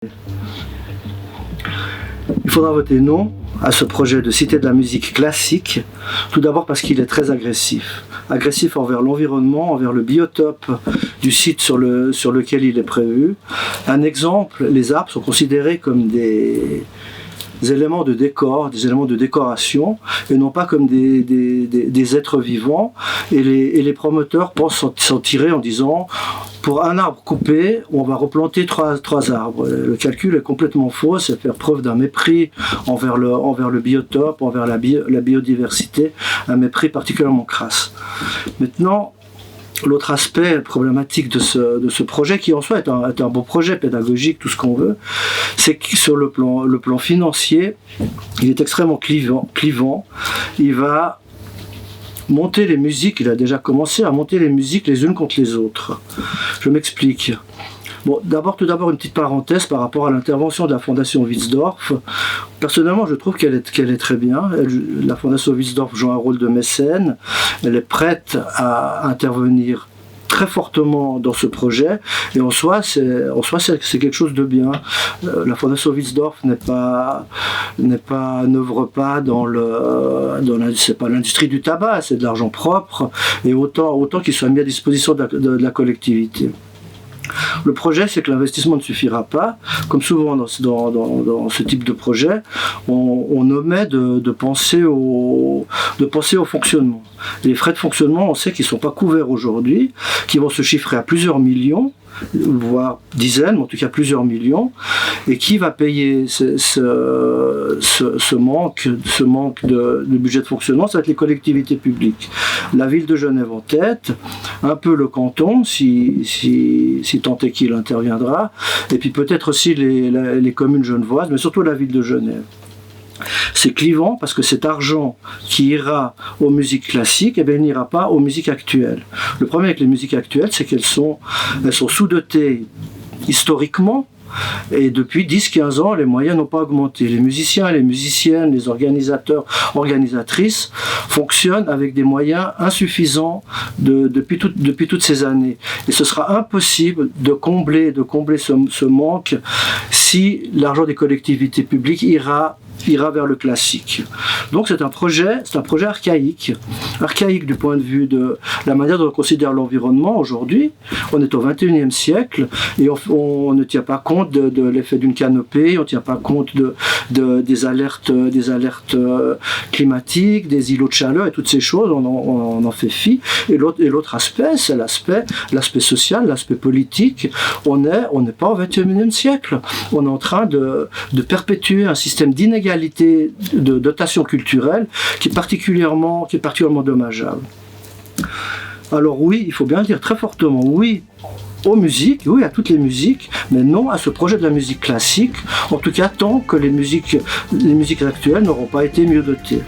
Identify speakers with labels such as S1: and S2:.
S1: Il faudra voter non à ce projet de cité de la musique classique, tout d'abord parce qu'il est très agressif. Agressif envers l'environnement, envers le biotope du site sur lequel il est prévu. Un exemple, les arbres sont considérés comme des éléments de décor, des éléments de décoration, et non pas comme des êtres vivants. Et les promoteurs pensent s'en tirer en disant: pour un arbre coupé, on va replanter trois arbres. Le calcul est complètement faux, c'est faire preuve d'un mépris envers le biotope, envers la biodiversité, un mépris particulièrement crasse. Maintenant, l'autre aspect problématique de ce projet, qui en soi est un beau projet pédagogique, tout ce qu'on veut, c'est que sur le plan financier, il est extrêmement clivant. Il va monter les musiques, il a déjà commencé à monter les musiques les unes contre les autres. Je m'explique. Bon, tout d'abord une petite parenthèse par rapport à l'intervention de la Fondation Wilsdorf. Personnellement, je trouve qu'elle est très bien. La Fondation Wilsdorf joue un rôle de mécène. Elle est prête à intervenir très fortement dans ce projet, et en soi c'est quelque chose de bien. La Fondation Wilsdorf n'œuvre pas c'est pas l'industrie du tabac, c'est de l'argent propre, et autant qu'il soit mis à disposition de la collectivité. Le projet, c'est que l'investissement ne suffira pas. Comme souvent dans ce type de projet, on omet de penser au fonctionnement. Les frais de fonctionnement, on sait qu'ils ne sont pas couverts aujourd'hui, qui vont se chiffrer à plusieurs millions, voire dizaines, mais en tout cas plusieurs millions. Et qui va payer ce manque de budget de fonctionnement? Ça va être les collectivités publiques. La ville de Genève en tête, un peu le canton, si tant est qu'il interviendra, et puis peut-être aussi les communes genevoises, mais surtout la ville de Genève. C'est clivant parce que cet argent qui ira aux musiques classiques, il n'ira pas aux musiques actuelles. Le problème avec les musiques actuelles, c'est qu'elles sont sous-dotées historiquement, et depuis 10-15 ans, les moyens n'ont pas augmenté. Les musiciens, les musiciennes, les organisateurs, organisatrices fonctionnent avec des moyens insuffisants depuis toutes ces années. Et ce sera impossible de combler ce manque si l'argent des collectivités publiques ira vers le classique. Donc c'est un projet archaïque du point de vue de la manière dont on considère l'environnement aujourd'hui. On est au XXIe siècle et on ne tient pas compte de l'effet d'une canopée, on ne tient pas compte des alertes climatiques, des îlots de chaleur et toutes ces choses, on en fait fi. Et l'autre aspect, c'est l'aspect social, l'aspect politique. On n'est pas au XXIe siècle. On est en train de perpétuer un système d'inégalité de dotation culturelle qui est particulièrement dommageable. Alors oui, il faut bien dire très fortement oui aux musiques, oui à toutes les musiques, mais non à ce projet de la musique classique, en tout cas tant que les musiques actuelles n'auront pas été mieux dotées.